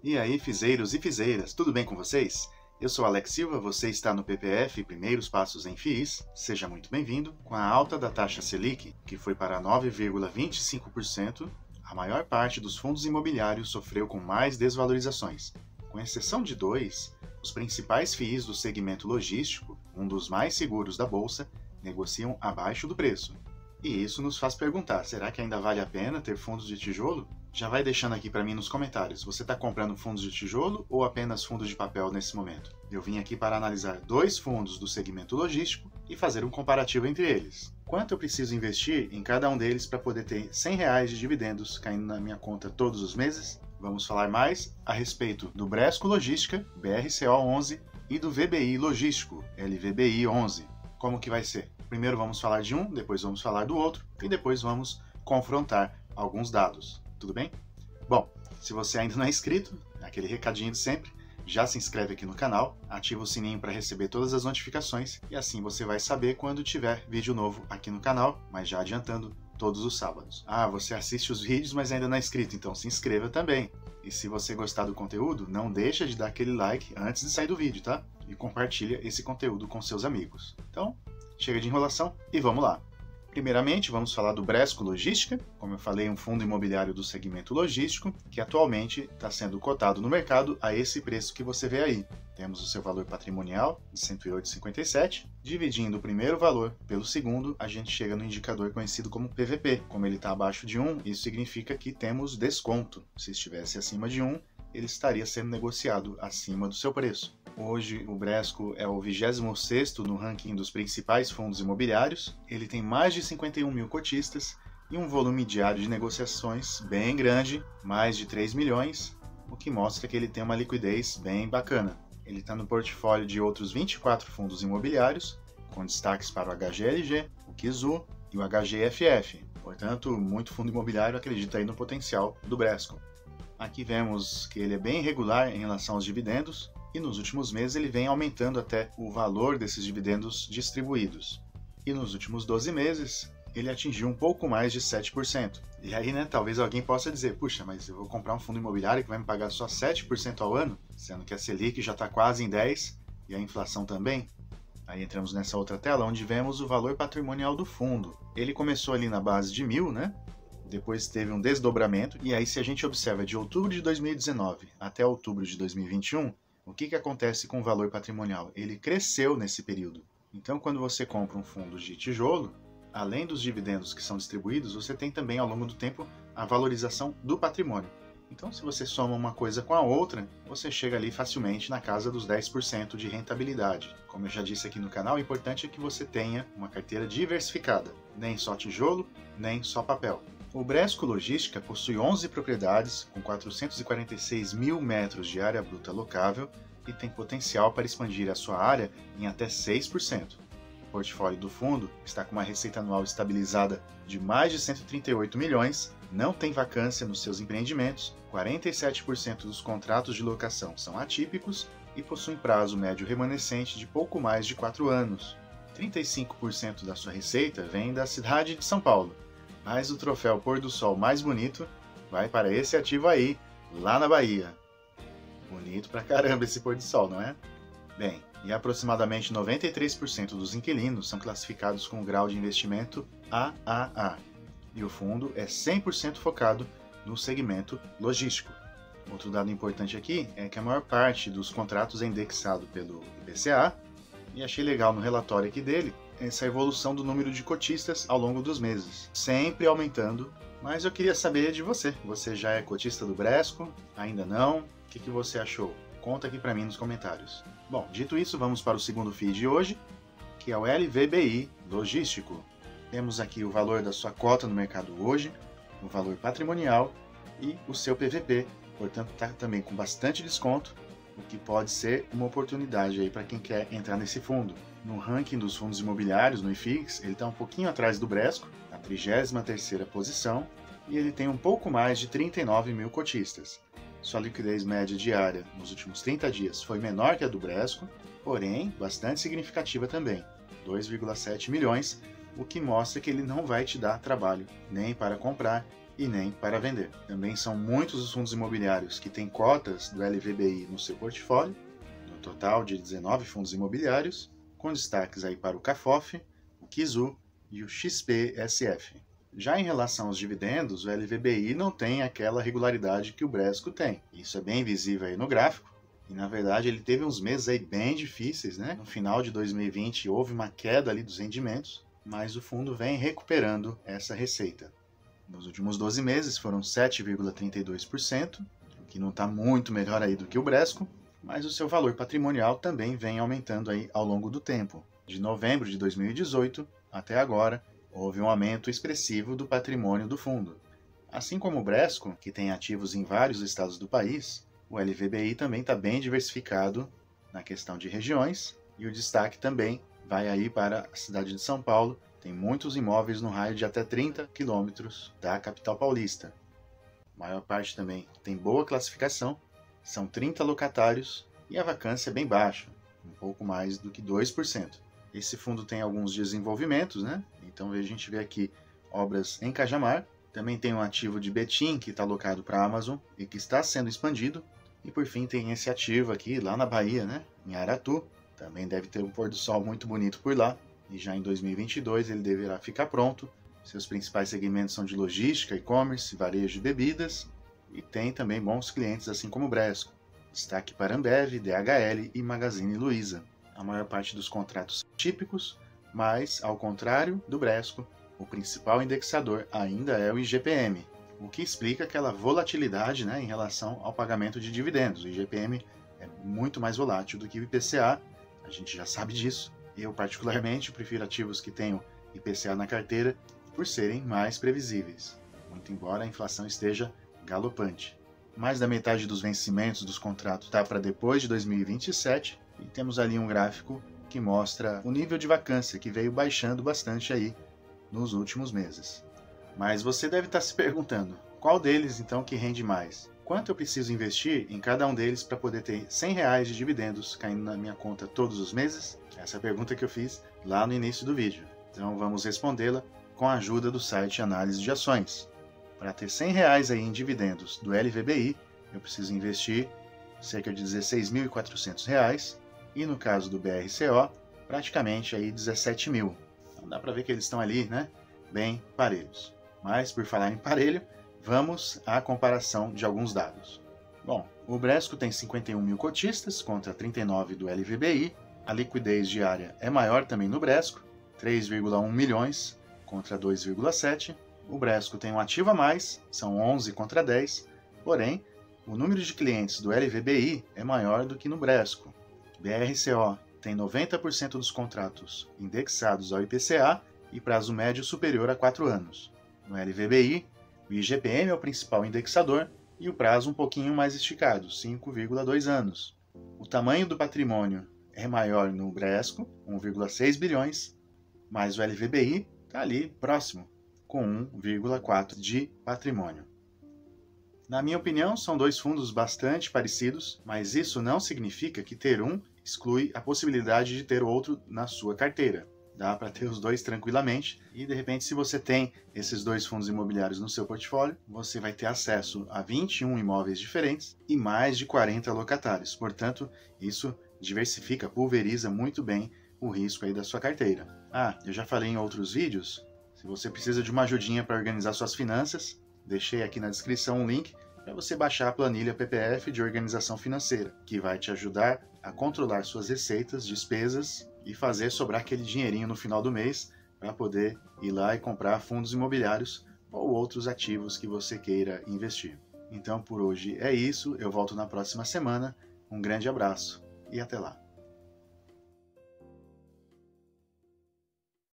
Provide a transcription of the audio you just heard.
E aí, fizeiros e fizeiras, tudo bem com vocês? Eu sou Alex Silva, você está no PPF Primeiros Passos em FIIs. Seja muito bem-vindo. Com a alta da taxa Selic, que foi para 9,25%, a maior parte dos fundos imobiliários sofreu com mais desvalorizações. Com exceção de dois, os principais FIIs do segmento logístico, um dos mais seguros da Bolsa, negociam abaixo do preço. E isso nos faz perguntar, será que ainda vale a pena ter fundos de tijolo? Já vai deixando aqui para mim nos comentários, você está comprando fundos de tijolo ou apenas fundos de papel nesse momento? Eu vim aqui para analisar dois fundos do segmento logístico e fazer um comparativo entre eles. Quanto eu preciso investir em cada um deles para poder ter R$100 de dividendos caindo na minha conta todos os meses? Vamos falar mais a respeito do Bresco Logística, BRCO11, e do VBI Logístico, LVBI11. Como que vai ser? Primeiro vamos falar de um, depois vamos falar do outro e depois vamos confrontar alguns dados. Tudo bem? Bom, se você ainda não é inscrito, aquele recadinho de sempre, já se inscreve aqui no canal, ativa o sininho para receber todas as notificações e assim você vai saber quando tiver vídeo novo aqui no canal, mas já adiantando, todos os sábados. Ah, você assiste os vídeos, mas ainda não é inscrito, então se inscreva também. E se você gostar do conteúdo, não deixa de dar aquele like antes de sair do vídeo, tá? E compartilha esse conteúdo com seus amigos. Então, chega de enrolação e vamos lá. Primeiramente, vamos falar do Bresco Logística, como eu falei, um fundo imobiliário do segmento logístico, que atualmente está sendo cotado no mercado a esse preço que você vê aí. Temos o seu valor patrimonial de R$ 108,57. Dividindo o primeiro valor pelo segundo, a gente chega no indicador conhecido como PVP. Como ele está abaixo de 1, isso significa que temos desconto. Se estivesse acima de 1, ele estaria sendo negociado acima do seu preço. Hoje o Bresco é o 26º no ranking dos principais fundos imobiliários. Ele tem mais de 51 mil cotistas e um volume diário de negociações bem grande, mais de 3 milhões, o que mostra que ele tem uma liquidez bem bacana. Ele está no portfólio de outros 24 fundos imobiliários, com destaques para o HGLG, o KIZU e o HGFF. Portanto, muito fundo imobiliário acredita aí no potencial do Bresco. Aqui vemos que ele é bem irregular em relação aos dividendos, e nos últimos meses ele vem aumentando até o valor desses dividendos distribuídos. E nos últimos 12 meses ele atingiu um pouco mais de 7%. E aí, talvez alguém possa dizer, puxa, mas eu vou comprar um fundo imobiliário que vai me pagar só 7% ao ano, sendo que a Selic já está quase em 10% e a inflação também. Aí entramos nessa outra tela onde vemos o valor patrimonial do fundo. Ele começou ali na base de 1.000, Depois teve um desdobramento, e aí se a gente observa de outubro de 2019 até outubro de 2021, o que acontece com o valor patrimonial? Ele cresceu nesse período. Então, quando você compra um fundo de tijolo, além dos dividendos que são distribuídos, você tem também, ao longo do tempo, a valorização do patrimônio. Então, se você soma uma coisa com a outra, você chega ali facilmente na casa dos 10% de rentabilidade. Como eu já disse aqui no canal, o importante é que você tenha uma carteira diversificada. Nem só tijolo, nem só papel. O Bresco Logística possui 11 propriedades, com 446 mil metros de área bruta locável e tem potencial para expandir a sua área em até 6%. O portfólio do fundo está com uma receita anual estabilizada de mais de 138 milhões, não tem vacância nos seus empreendimentos, 47% dos contratos de locação são atípicos e possuem prazo médio remanescente de pouco mais de 4 anos. 35% da sua receita vem da cidade de São Paulo. Mas o troféu Pôr do Sol mais bonito vai para esse ativo aí, lá na Bahia. Bonito pra caramba esse pôr do sol, não é? Bem, e aproximadamente 93% dos inquilinos são classificados com o grau de investimento AAA. E o fundo é 100% focado no segmento logístico. Outro dado importante aqui é que a maior parte dos contratos é indexado pelo IPCA, e achei legal no relatório aqui dele essa evolução do número de cotistas ao longo dos meses, sempre aumentando, mas eu queria saber de você. Você já é cotista do Bresco? Ainda não? O que você achou? Conta aqui para mim nos comentários. Bom, dito isso, vamos para o segundo FII de hoje, que é o LVBI Logístico. Temos aqui o valor da sua cota no mercado hoje, o valor patrimonial e o seu PVP, portanto está também com bastante desconto, o que pode ser uma oportunidade aí para quem quer entrar nesse fundo. No ranking dos fundos imobiliários, no IFIX, ele está um pouquinho atrás do Bresco, na 33ª posição, e ele tem um pouco mais de 39 mil cotistas. Sua liquidez média diária nos últimos 30 dias foi menor que a do Bresco, porém bastante significativa também, 2,7 milhões, o que mostra que ele não vai te dar trabalho nem para comprar e nem para vender. Também são muitos os fundos imobiliários que têm cotas do LVBI no seu portfólio, no total de 19 fundos imobiliários, com destaques aí para o CAFOF, o KIZU e o XPSF. Já em relação aos dividendos, o LVBI não tem aquela regularidade que o Bresco tem. Isso é bem visível aí no gráfico. E na verdade ele teve uns meses aí bem difíceis, né? No final de 2020 houve uma queda ali dos rendimentos, mas o fundo vem recuperando essa receita. Nos últimos 12 meses foram 7,32%, o que não está muito melhor aí do que o Bresco, mas o seu valor patrimonial também vem aumentando aí ao longo do tempo. De novembro de 2018 até agora, houve um aumento expressivo do patrimônio do fundo. Assim como o Bresco, que tem ativos em vários estados do país, o LVBI também está bem diversificado na questão de regiões, e o destaque também vai aí para a cidade de São Paulo. Tem muitos imóveis no raio de até 30 quilômetros da capital paulista. A maior parte também tem boa classificação, são 30 locatários e a vacância é bem baixa, um pouco mais do que 2%. Esse fundo tem alguns desenvolvimentos, né? Então a gente vê aqui obras em Cajamar, também tem um ativo de Betim que está alocado para a Amazon e que está sendo expandido, e por fim tem esse ativo aqui lá na Bahia, né? Em Aratu, também deve ter um pôr do sol muito bonito por lá, e já em 2022 ele deverá ficar pronto. Seus principais segmentos são de logística, e-commerce, varejo de bebidas, e tem também bons clientes assim como o Bresco. Destaque para Ambev, DHL e Magazine Luiza. A maior parte dos contratos são típicos, mas, ao contrário do Bresco, o principal indexador ainda é o IGPM, o que explica aquela volatilidade, né, em relação ao pagamento de dividendos. O IGPM é muito mais volátil do que o IPCA, a gente já sabe disso. Eu, particularmente, prefiro ativos que tenham IPCA na carteira por serem mais previsíveis, muito embora a inflação esteja galopante. Mais da metade dos vencimentos dos contratos está para depois de 2027, e temos ali um gráfico que mostra o nível de vacância que veio baixando bastante aí nos últimos meses. Mas você deve estar se perguntando, qual deles então que rende mais? Quanto eu preciso investir em cada um deles para poder ter R$100 de dividendos caindo na minha conta todos os meses? Essa é a pergunta que eu fiz lá no início do vídeo. Então vamos respondê-la com a ajuda do site Análise de Ações. Para ter R$100 aí em dividendos do LVBI, eu preciso investir cerca de R$16.400 e no caso do BRCO, praticamente aí 17 mil. Então dá para ver que eles estão ali, né, bem parelhos. Mas por falar em parelho, vamos à comparação de alguns dados. Bom, o Bresco tem 51 mil cotistas contra 39 do LVBI. A liquidez diária é maior também no Bresco, 3,1 milhões contra 2,7. O Bresco tem um ativo a mais, são 11 contra 10, porém, o número de clientes do LVBI é maior do que no Bresco. BRCO tem 90% dos contratos indexados ao IPCA e prazo médio superior a 4 anos. No LVBI, o IGPM é o principal indexador e o prazo um pouquinho mais esticado, 5,2 anos. O tamanho do patrimônio é maior no Bresco, 1,6 bilhões, mas o LVBI está ali próximo, com 1,4 de patrimônio. Na minha opinião, são dois fundos bastante parecidos, mas isso não significa que ter um exclui a possibilidade de ter outro na sua carteira. Dá para ter os dois tranquilamente e, de repente, se você tem esses dois fundos imobiliários no seu portfólio, você vai ter acesso a 21 imóveis diferentes e mais de 40 locatários. Portanto, isso diversifica, pulveriza muito bem o risco aí da sua carteira. Eu já falei em outros vídeos, se você precisa de uma ajudinha para organizar suas finanças, deixei aqui na descrição um link para você baixar a planilha PPF de organização financeira, que vai te ajudar a controlar suas receitas, despesas e fazer sobrar aquele dinheirinho no final do mês para poder ir lá e comprar fundos imobiliários ou outros ativos que você queira investir. Então por hoje é isso, eu volto na próxima semana, um grande abraço e até lá.